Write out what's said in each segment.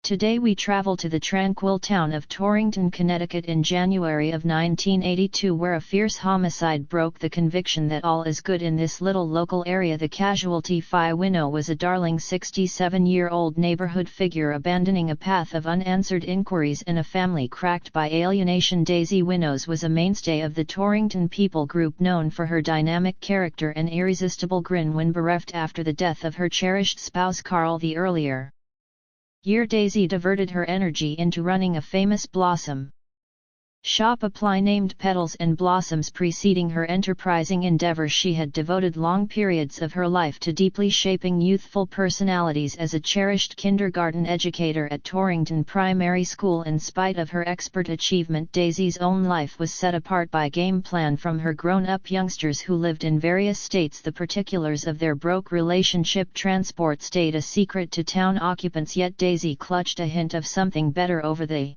Today we travel to the tranquil town of Torrington, Connecticut in January of 1982, where a fierce homicide broke the conviction that all is good in this little local area. The casualty, Phi Winnow, was a darling 67-year-old neighborhood figure abandoning a path of unanswered inquiries in a family cracked by alienation. Daisy Winnows was a mainstay of the Torrington people group, known for her dynamic character and irresistible grin when bereft after the death of her cherished spouse Carl the earlier year. Daisy diverted her energy into running a famous blossom shop supply named Petals and Blossoms. Preceding her enterprising endeavors, she had devoted long periods of her life to deeply shaping youthful personalities as a cherished kindergarten educator at Torrington Primary School. In spite of her expert achievement, Daisy's own life was set apart by game plan from her grown-up youngsters who lived in various states. The particulars of their broke relationship transport stayed a secret to town occupants, yet Daisy clutched a hint of something better over the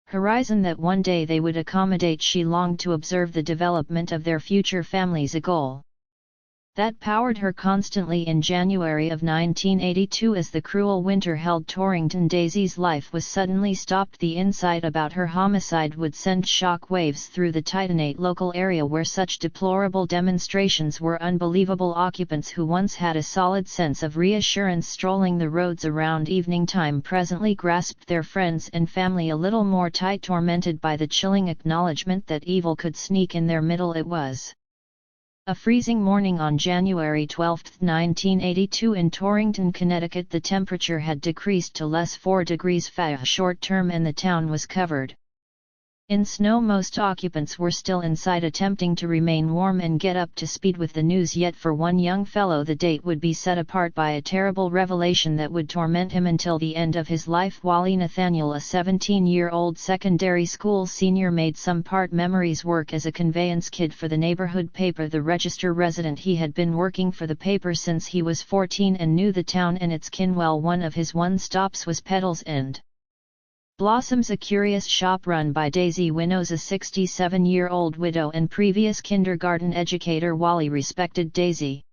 horizon, that one day they would accommodate. She longed to observe the development of their future families, a goal that powered her constantly. In January of 1982, as the cruel winter held Torrington, Daisy's life was suddenly stopped. The insight about her homicide would send shock waves through the titanate local area, where such deplorable demonstrations were unbelievable. Occupants who once had a solid sense of reassurance strolling the roads around evening time presently grasped their friends and family a little more tight, tormented by the chilling acknowledgement that evil could sneak in their middle. It was a freezing morning on January 12, 1982 in Torrington, Connecticut. The temperature had decreased to less 4 degrees Fahrenheit short term and the town was covered in snow. Most occupants were still inside, attempting to remain warm and get up to speed with the news. Yet for one young fellow the date would be set apart by a terrible revelation that would torment him until the end of his life. Wally Nathaniel, a 17-year-old secondary school senior, made some part memories work as a conveyance kid for the neighborhood paper The Register. Resident, he had been working for the paper since he was 14 and knew the town and its kin well. One of his stops was Petals and Blossoms, a curious shop run by Daisy Winnows, a 67-year-old widow and previous kindergarten educator. Wally respected Daisy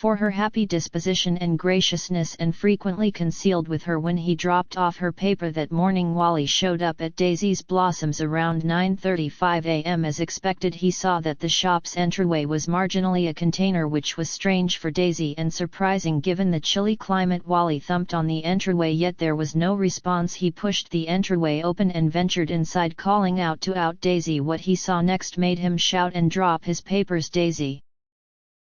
for her happy disposition and graciousness, and frequently concealed with her when he dropped off her paper. That morning Wally showed up at Daisy's Blossoms around 9:35 a.m. As expected, he saw that the shop's entryway was marginally a container, which was strange for Daisy and surprising given the chilly climate. Wally thumped on the entryway, yet there was no response. He pushed the entryway open and ventured inside, calling out to Daisy. What he saw next made him shout and drop his papers. Daisy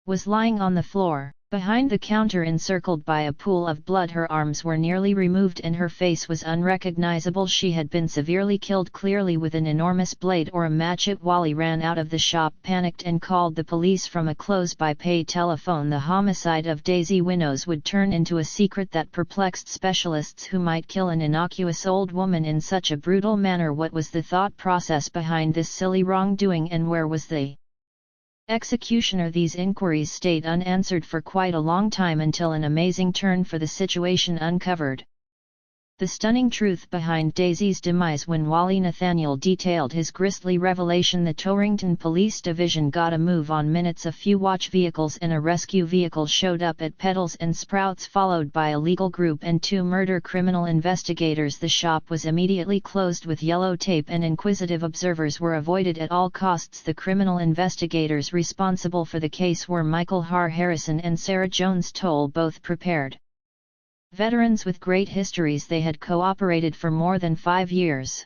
was lying on the floor, behind the counter, encircled by a pool of blood. Her arms were nearly removed and her face was unrecognizable. She had been severely killed, clearly with an enormous blade or a matchet. Wally ran out of the shop, panicked, and called the police from a close-by pay telephone. The homicide of Daisy Winnows would turn into a secret that perplexed specialists. Who might kill an innocuous old woman in such a brutal manner? What was the thought process behind this silly wrongdoing, and where was the executioner? These inquiries stayed unanswered for quite a long time, until an amazing turn for the situation uncovered the stunning truth behind Daisy's demise. When Wally Nathaniel detailed his grisly revelation, the Torrington Police Division got a move on minutes. A few watch vehicles and a rescue vehicle showed up at Petals and Sprouts, followed by a legal group and 2 murder criminal investigators. The shop was immediately closed with yellow tape, and inquisitive observers were avoided at all costs. The criminal investigators responsible for the case were Michael Har Harrison and Sarah Jones Toll, both prepared veterans with great histories. They had cooperated for more than 5 years.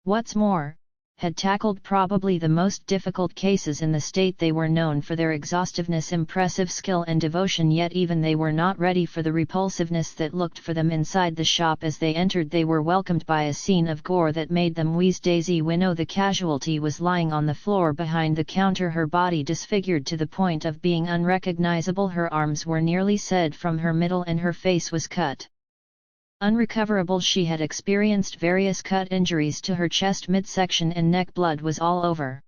What's more, had tackled probably the most difficult cases in the state. They were known for their exhaustiveness, impressive skill and devotion, yet even they were not ready for the repulsiveness that looked for them inside the shop. As they entered, they were welcomed by a scene of gore that made them wheeze. Daisy Winnow, the casualty, was lying on the floor behind the counter, her body disfigured to the point of being unrecognizable. Her arms were nearly severed from her middle and her face was cut unrecoverable. She had experienced various cut injuries to her chest midsection and neck. Blood was all over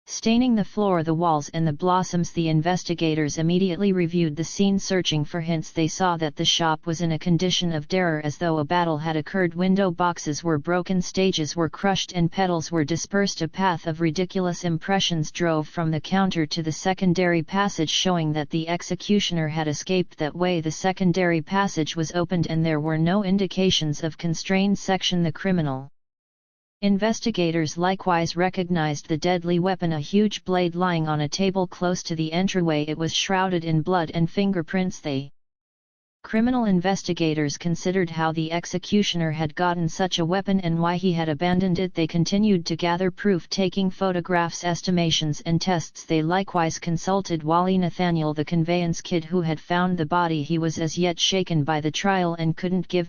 Staining the floor, the walls and the blossoms, the investigators immediately reviewed the scene, searching for hints. They saw that the shop was in a condition of terror, as though a battle had occurred. Window boxes were broken, stages were crushed and petals were dispersed. A path of ridiculous impressions drove from the counter to the secondary passage, showing that the executioner had escaped that way. The secondary passage was opened and there were no indications of constrained section. The criminal investigators likewise recognized the deadly weapon, a huge blade lying on a table close to the entryway. It was shrouded in blood and fingerprints. The criminal investigators considered how the executioner had gotten such a weapon and why he had abandoned it. They continued to gather proof, taking photographs, estimations and tests. They likewise consulted Wally Nathaniel, the conveyance kid who had found the body. He was as yet shaken by the trial and couldn't give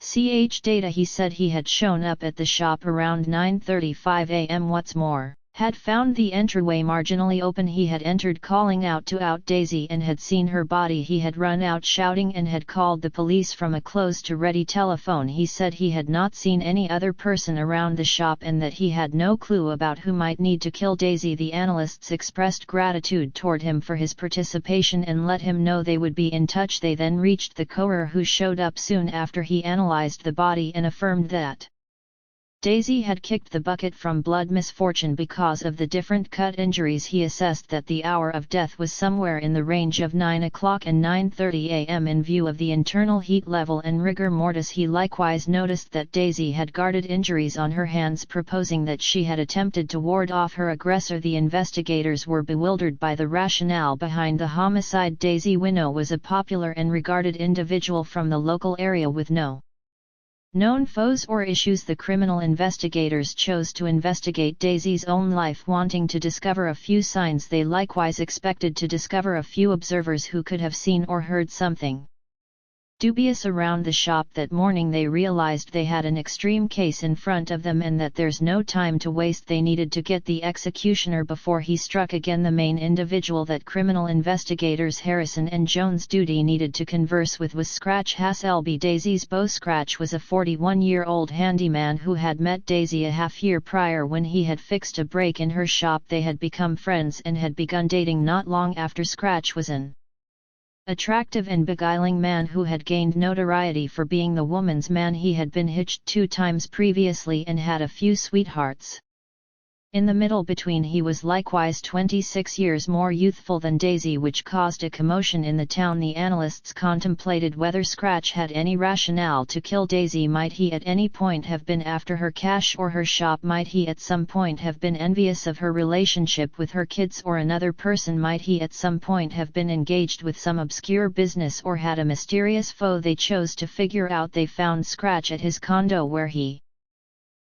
ch data. He said he had shown up at the shop around 9:35 am. What's more, had found the entryway marginally open. He had entered calling out to Daisy and had seen her body. He had run out shouting and had called the police from a closed to ready telephone. He said he had not seen any other person around the shop and that he had no clue about who might need to kill Daisy. The analysts expressed gratitude toward him for his participation and let him know they would be in touch. They then reached the courier, who showed up soon after he analyzed the body and affirmed that Daisy had kicked the bucket from blood misfortune because of the different cut injuries. He assessed that the hour of death was somewhere in the range of 9 o'clock and 9:30 am. In view of the internal heat level and rigor mortis, he likewise noticed that Daisy had guarded injuries on her hands, proposing that she had attempted to ward off her aggressor. The investigators were bewildered by the rationale behind the homicide. Daisy Winnow was a popular and regarded individual from the local area with no known foes or issues. The criminal investigators chose to investigate Daisy's own life, wanting to discover a few signs. They likewise expected to discover a few observers who could have seen or heard something dubious around the shop that morning. They realized they had an extreme case in front of them and that there's no time to waste. They needed to get the executioner before he struck again. The main individual that criminal investigators Harrison and Jones duty needed to converse with was Scratch Hasselby. Daisy's beau. Scratch was a 41-year-old handyman who had met Daisy a half-year prior when he had fixed a break in her shop. They had become friends and had begun dating not long after. Scratch was an attractive and beguiling man who had gained notoriety for being the woman's man. He had been hitched 2 times previously and had a few sweethearts. In the middle between, he was likewise 26 years more youthful than Daisy, which caused a commotion in the town. The analysts contemplated whether Scratch had any rationale to kill Daisy. Might he at any point have been after her cash or her shop? Might he at some point have been envious of her relationship with her kids or another person? Might he at some point have been engaged with some obscure business or had a mysterious foe they chose to figure out? They found Scratch at his condo where he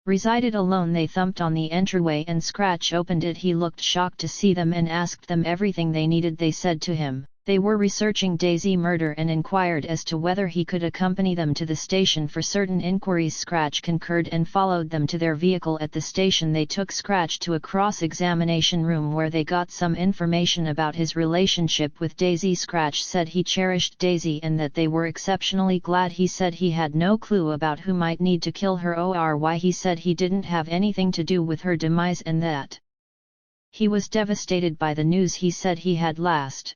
resided alone. They thumped on the entryway and Scratch opened it. He looked shocked to see them and asked them everything they needed. They said to him they were researching Daisy murder and inquired as to whether he could accompany them to the station for certain inquiries. Scratch concurred and followed them to their vehicle. At the station they took Scratch to a cross-examination room where they got some information about his relationship with Daisy. Scratch said he cherished Daisy and that they were exceptionally glad. He said he had no clue about who might need to kill her or why. He said he didn't have anything to do with her demise and that he was devastated by the news. He said he had last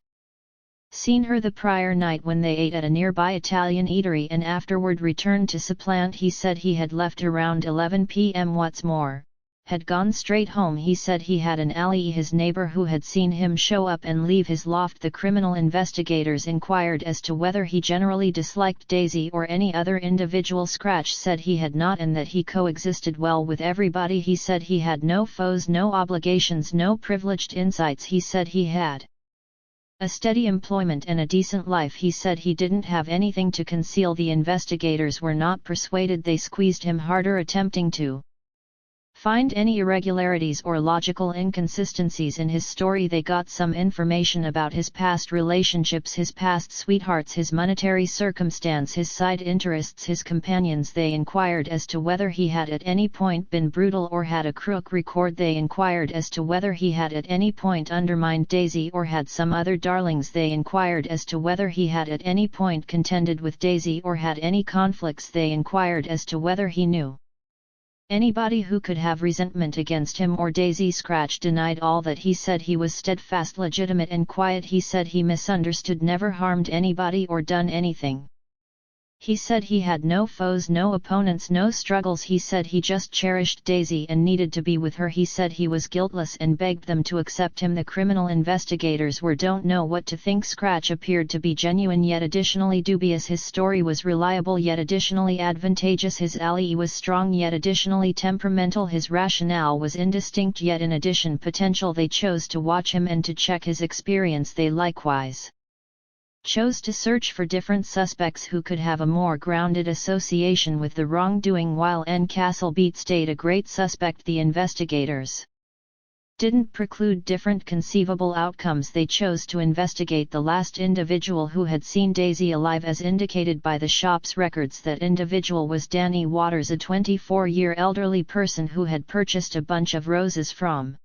seen her the prior night when they ate at a nearby Italian eatery and afterward returned to supplant. He said he had left around 11 p.m. What's more, had gone straight home. He said he had an ally, his neighbor, who had seen him show up and leave his loft. The criminal investigators inquired as to whether he generally disliked Daisy or any other individual. Scratch said he had not and that he coexisted well with everybody. He said he had no foes, no obligations, no privileged insights. He said he had a steady employment and a decent life. He said he didn't have anything to conceal. The investigators were not persuaded. They squeezed him harder, attempting to find any irregularities or logical inconsistencies in his story. They got some information about his past relationships, his past sweethearts, his monetary circumstance, his side interests, his companions. They inquired as to whether he had at any point been brutal or had a crook record. They inquired as to whether he had at any point undermined Daisy or had some other darlings. They inquired as to whether he had at any point contended with Daisy or had any conflicts. They inquired as to whether he knew Anybody who could have resentment against him or Daisy Scratch denied all that. He said he was steadfast, legitimate and quiet. He said he misunderstood, never harmed anybody or done anything. He said he had no foes, no opponents, no struggles. He said he just cherished Daisy and needed to be with her. He said he was guiltless and begged them to accept him. The criminal investigators don't know what to think. Scratch appeared to be genuine yet additionally dubious. His story was reliable yet additionally advantageous. His alibi was strong yet additionally temperamental. His rationale was indistinct yet in addition potential. They chose to watch him and to check his experience. They likewise chose to search for different suspects who could have a more grounded association with the wrongdoing. While N. Castlebeat stayed a great suspect, the investigators didn't preclude different conceivable outcomes. They chose to investigate the last individual who had seen Daisy alive, as indicated by the shop's records. That individual was Danny Waters, a 24-year elderly person who had purchased a bunch of roses from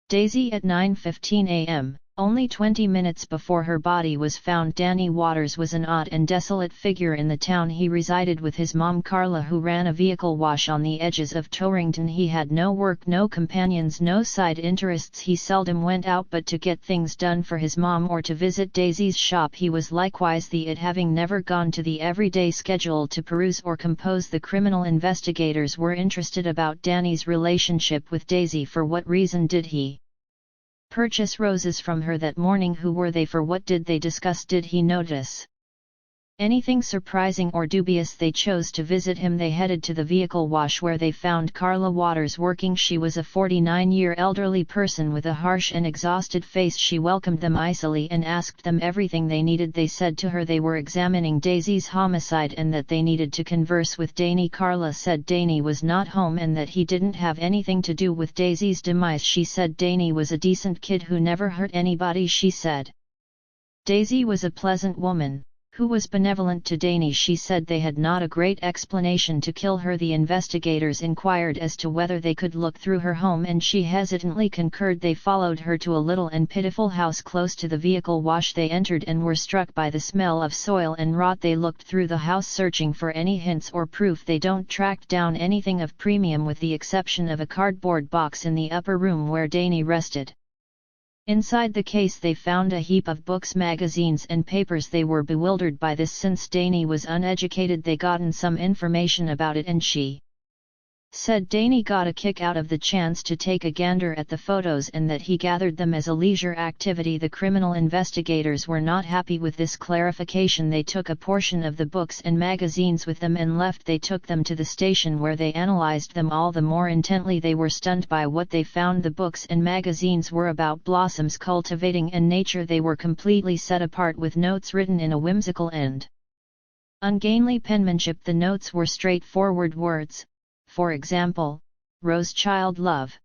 Daisy at 9:15 a.m. Only 20 minutes before her body was found. Danny Waters was an odd and desolate figure in the town. He resided with his mom Carla, who ran a vehicle wash on the edges of Torrington. He had no work, no companions, no side interests. He seldom went out but to get things done for his mom or to visit Daisy's shop. He was likewise the it, having never gone to the everyday schedule to peruse or compose. The criminal investigators were interested about Danny's relationship with Daisy. For what reason did he purchase roses from her that morning? Who were they? For what did they discuss? Did he notice anything surprising or dubious? They chose to visit him. They headed to the vehicle wash where they found Carla Waters working. She was a 49-year elderly person with a harsh and exhausted face. She welcomed them icily and asked them everything they needed. They said to her they were examining Daisy's homicide and that they needed to converse with Danny. Carla said Danny was not home and that he didn't have anything to do with Daisy's demise. She said Danny was a decent kid who never hurt anybody. She said Daisy was a pleasant woman who was benevolent to Danny. She said they had not a great explanation to kill her. The investigators inquired as to whether they could look through her home and she hesitantly concurred. They followed her to a little and pitiful house close to the vehicle wash. They entered and were struck by the smell of soil and rot. They looked through the house searching for any hints or proof. They don't track down anything of premium with the exception of a cardboard box in the upper room where Danny rested. Inside the case they found a heap of books, magazines and papers. They were bewildered by this since Danny was uneducated. They gotten some information about it and she said Danny got a kick out of the chance to take a gander at the photos and that he gathered them as a leisure activity. The criminal investigators were not happy with this clarification. They took a portion of the books and magazines with them and left. They took them to the station where they analyzed them all the more intently. They were stunned by what they found. The books and magazines were about blossoms, cultivating and nature. They were completely set apart with notes written in a whimsical and ungainly penmanship. The notes were straightforward words. For example, Rose Child Love.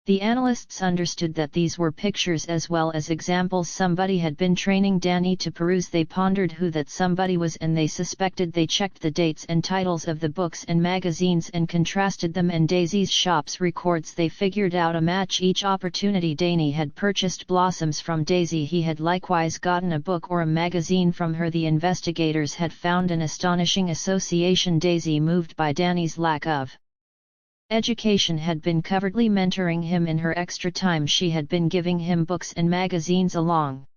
The analysts understood that these were pictures as well as examples. Somebody had been training Danny to peruse. They pondered who that somebody was and they suspected. They checked the dates and titles of the books and magazines and contrasted them and Daisy's shop's records. They figured out a match each opportunity. Danny had purchased blossoms from Daisy. He had likewise gotten a book or a magazine from her. The investigators had found an astonishing association. Daisy, moved by Danny's lack of education, had been covertly mentoring him. In her extra time she had been giving him books and magazines along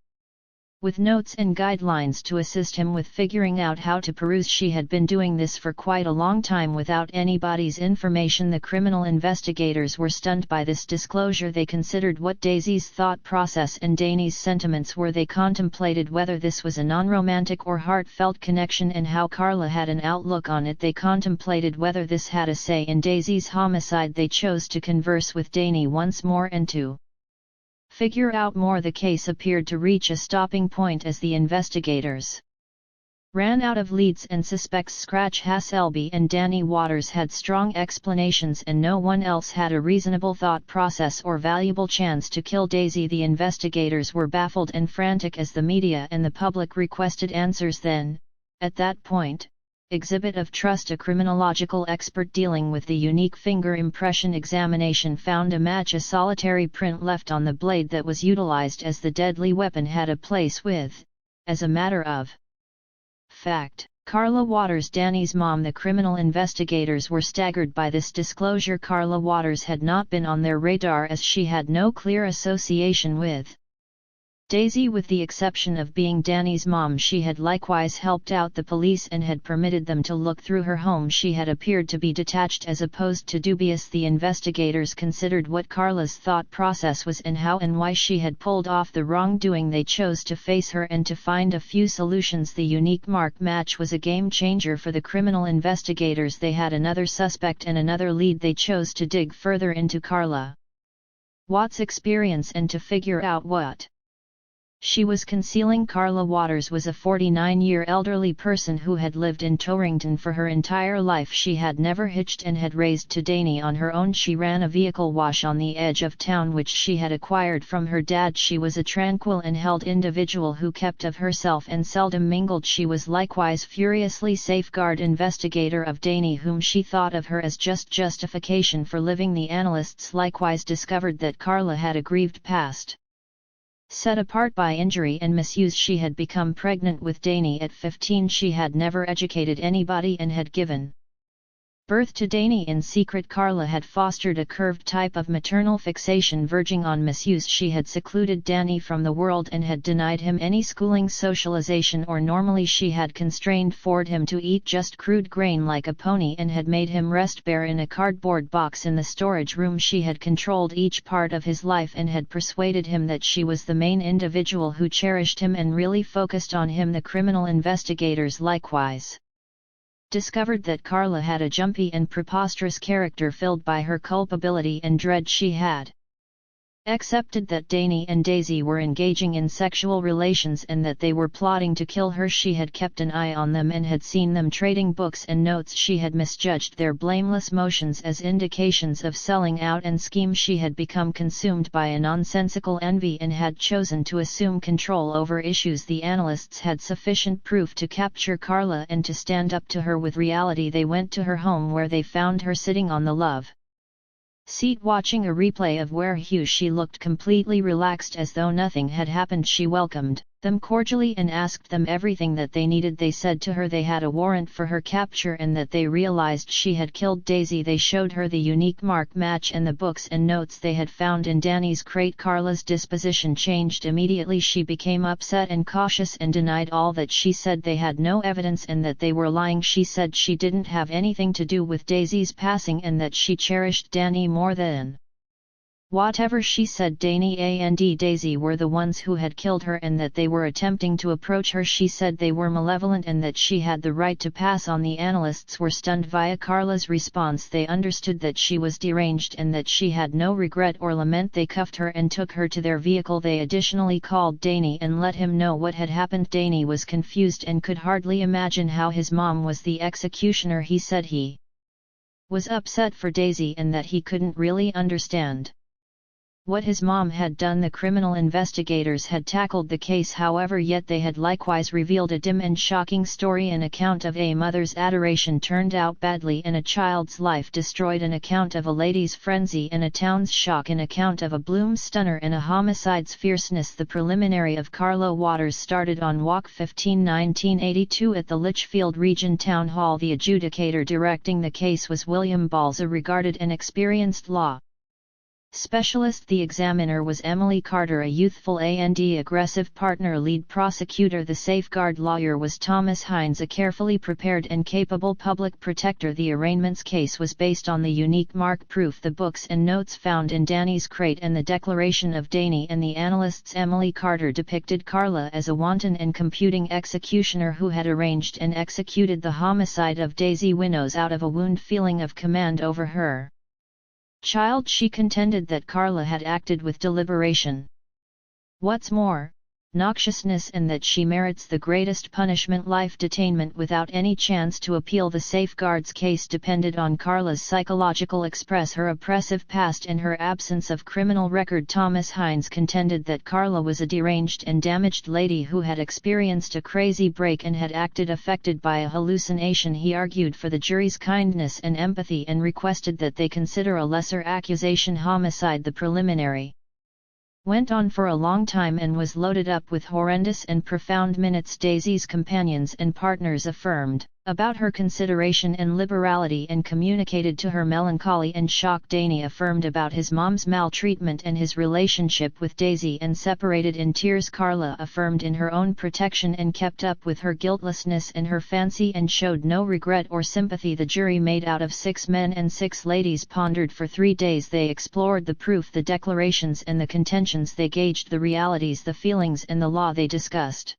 with notes and guidelines to assist him with figuring out how to peruse. She had been doing this for quite a long time without anybody's information. The criminal investigators were stunned by this disclosure. They considered what Daisy's thought process and Danny's sentiments were. They contemplated whether this was a non-romantic or heartfelt connection and how Carla had an outlook on it. They contemplated whether this had a say in Daisy's homicide. They chose to converse with Danny once more and to figure out more. The case appeared to reach a stopping point as the investigators ran out of leads and suspects. Scratch Hasselby and Danny Waters had strong explanations and no one else had a reasonable thought process or valuable chance to kill Daisy. The investigators were baffled and frantic as the media and the public requested answers. Then, at that point, Exhibit of Trust, a criminological expert dealing with the unique finger impression examination, found a match. A solitary print left on the blade that was utilized as the deadly weapon had a place with, as a matter of fact, Carla Waters, Danny's mom. The criminal investigators were staggered by this disclosure. Carla Waters had not been on their radar as she had no clear association with Daisy. With the exception of being Danny's mom, she had likewise helped out the police and had permitted them to look through her home. She had appeared to be detached as opposed to dubious. The investigators considered what Carla's thought process was and how and why she had pulled off the wrongdoing. They chose to face her and to find a few solutions. The unique mark match was a game changer for the criminal investigators. They had another suspect and another lead. They chose to dig further into Carla Watts' experience and to figure out what she was concealing. Carla Waters was a 49-year elderly person who had lived in Torrington for her entire life. She had never hitched and had raised Danny on her own. She ran a vehicle wash on the edge of town which she had acquired from her dad. She was a tranquil and held individual who kept of herself and seldom mingled. She was likewise furiously safeguard investigator of Danny, whom she thought of her as just justification for living. The analysts likewise discovered that Carla had a grieved past. Set apart by injury and misuse, she had become pregnant with Danny at 15. She had never educated anybody and had given birth to Danny in secret. Carla had fostered a curved type of maternal fixation verging on misuse. She had secluded Danny from the world and had denied him any schooling, socialization or normally. She had constrained Ford him to eat just crude grain like a pony and had made him rest bare in a cardboard box in the storage room. She had controlled each part of his life and had persuaded him that she was the main individual who cherished him and really focused on him. The criminal investigators likewise discovered that Carla had a jumpy and preposterous character filled by her culpability and dread. She had accepted that Danny and Daisy were engaging in sexual relations and that they were plotting to kill her. She had kept an eye on them and had seen them trading books and notes. She had misjudged their blameless motions as indications of selling out and scheme. She had become consumed by a nonsensical envy and had chosen to assume control over issues. The analysts had sufficient proof to capture Carla and to stand up to her with reality. They went to her home where they found her sitting on the love seat watching a replay of Where Hugh. She looked completely relaxed as though nothing had happened. She welcomed them cordially and asked them everything that they needed. They said to her they had a warrant for her capture and that they realized she had killed Daisy. They showed her the unique mark match and the books and notes they had found in Danny's crate. Carla's disposition changed immediately. She became upset and cautious and denied all that. She said they had no evidence and that they were lying. She said she didn't have anything to do with Daisy's passing and that she cherished Danny more than whatever. She said Danny and Daisy were the ones who had killed her and that they were attempting to approach her. She said they were malevolent and that she had the right to pass on. The analysts were stunned via Carla's response. They understood that she was deranged and that she had no regret or lament. They cuffed her and took her to their vehicle. They additionally called Danny and let him know what had happened. Danny was confused and could hardly imagine how his mom was the executioner. He said he was upset for Daisy and that he couldn't really understand what his mom had done. The criminal investigators had tackled the case, however, yet they had likewise revealed a dim and shocking story. An account of a mother's adoration turned out badly and a child's life destroyed. An account of a lady's frenzy and a town's shock. An account of a Bloom stunner and a homicide's fierceness. The preliminary of Carla Waters started on Walk 15, 1982 at the Litchfield Region Town Hall. The adjudicator directing the case was William Balls, a regarded and experienced law specialist. The examiner was Emily Carter, a youthful and aggressive partner. Lead prosecutor, the safeguard lawyer, was Thomas Hines, a carefully prepared and capable public protector. The arraignment's case was based on the unique mark proof, the books and notes found in Danny's crate, and the declaration of Danny and the analysts. Emily Carter depicted Carla as a wanton and computing executioner who had arranged and executed the homicide of Daisy Winnows out of a wound feeling of command over her child. She contended that Carla had acted with deliberation, what's more, noxiousness, and that she merits the greatest punishment, life detainment, without any chance to appeal. The safeguards case depended on Carla's psychological express, her oppressive past and her absence of criminal record. Thomas Hines contended that Carla was a deranged and damaged lady who had experienced a crazy break and had acted affected by a hallucination. He argued for the jury's kindness and empathy and requested that they consider a lesser accusation, homicide. The preliminary went on for a long time and was loaded up with horrendous and profound minutes. Daisy's companions and partners affirmed about her consideration and liberality and communicated to her melancholy and shock. Danny affirmed about his mom's maltreatment and his relationship with Daisy and separated in tears. Carla affirmed in her own protection and kept up with her guiltlessness and her fancy and showed no regret or sympathy. The jury, made out of 6 men and 6 ladies, pondered for 3 days. They explored the proof, the declarations and the contentions. They gauged the realities, the feelings and the law. They discussed,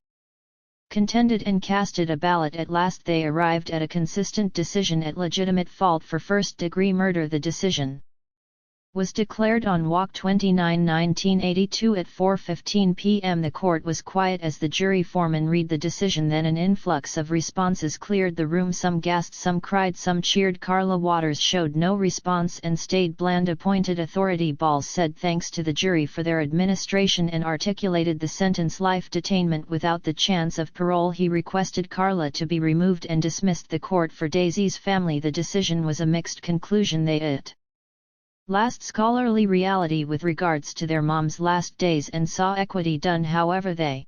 contended and casted a ballot. At last they arrived at a consistent decision at legitimate fault for first-degree murder. The decision was declared on Walk 29, 1982 at 4:15 p.m. The court was quiet as the jury foreman read the decision. Then an influx of responses cleared the room. Some gasped, some cried, some cheered. Carla Waters showed no response and stayed bland. Appointed authority Balls said thanks to the jury for their administration and articulated the sentence: life detainment without the chance of parole. He requested Carla to be removed and dismissed the court. For Daisy's family the decision was a mixed conclusion. They at last scholarly reality with regards to their mom's last days and saw equity done. However, they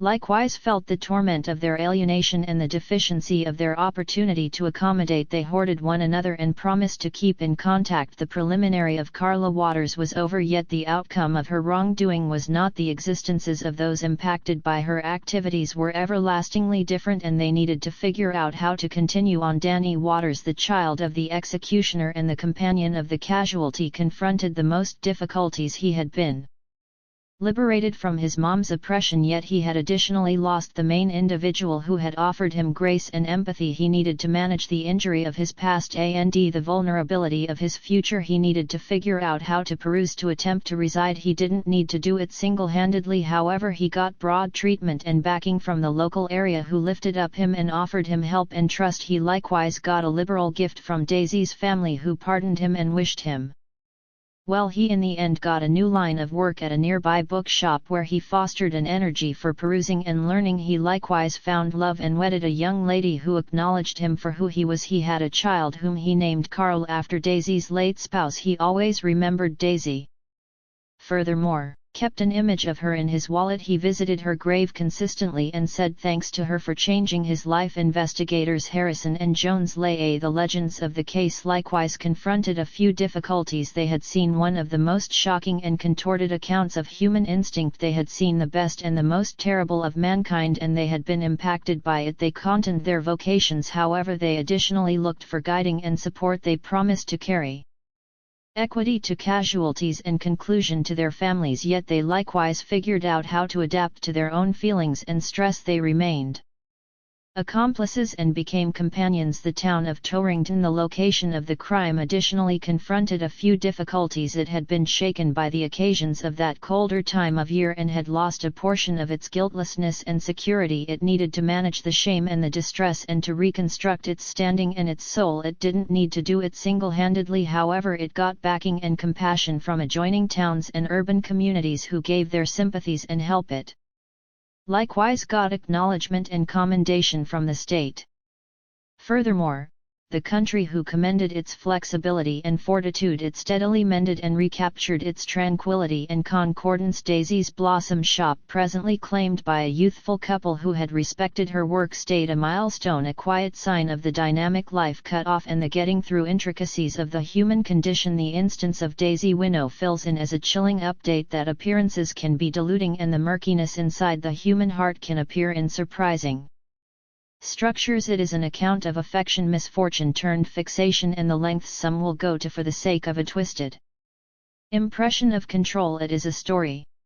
likewise felt the torment of their alienation and the deficiency of their opportunity to accommodate. They hoarded one another and promised to keep in contact. The preliminary of Carla Waters was over, yet the outcome of her wrongdoing was not. The existences of those impacted by her activities were everlastingly different, and they needed to figure out how to continue on. Danny Waters, the child of the executioner and the companion of the casualty, confronted the most difficulties. He had been liberated from his mom's oppression, yet he had additionally lost the main individual who had offered him grace and empathy. He needed to manage the injury of his past and the vulnerability of his future. He needed to figure out how to peruse, to attempt to reside. He didn't need to do it single-handedly. However, he got broad treatment and backing from the local area, who lifted up him and offered him help and trust. He likewise got a liberal gift from Daisy's family, who pardoned him and wished him well. He in the end got a new line of work at a nearby bookshop where he fostered an energy for perusing and learning. He likewise found love and wedded a young lady who acknowledged him for who he was. He had a child whom he named Carl after Daisy's late spouse. He always remembered Daisy. Furthermore, kept an image of her in his wallet. He visited her grave consistently and said thanks to her for changing his life. Investigators Harrison and Jones lay the legends of the case likewise confronted a few difficulties. They had seen one of the most shocking and contorted accounts of human instinct. They had seen the best and the most terrible of mankind, and they had been impacted by it. They content their vocations. However, they additionally looked for guiding and support. They promised to carry equity to casualties and conclusion to their families, yet they likewise figured out how to adapt to their own feelings and stress. They remained accomplices and became companions. The town of Torrington, the location of the crime, additionally confronted a few difficulties. It had been shaken by the occasions of that colder time of year and had lost a portion of its guiltlessness and security. It needed to manage the shame and the distress and to reconstruct its standing and its soul. It didn't need to do it single-handedly. However, it got backing and compassion from adjoining towns and urban communities who gave their sympathies and help. It likewise got acknowledgement and commendation from the state. Furthermore, the country who commended its flexibility and fortitude. It steadily mended and recaptured its tranquility and concordance. Daisy's Blossom Shop, presently claimed by a youthful couple who had respected her work, stayed a milestone, a quiet sign of the dynamic life cut off and the getting through intricacies of the human condition. The instance of Daisy Winnow fills in as a chilling update that appearances can be deluding and the murkiness inside the human heart can appear in surprising structures. It is an account of affection, misfortune turned fixation, and the lengths some will go to for the sake of a twisted impression of control. It is a story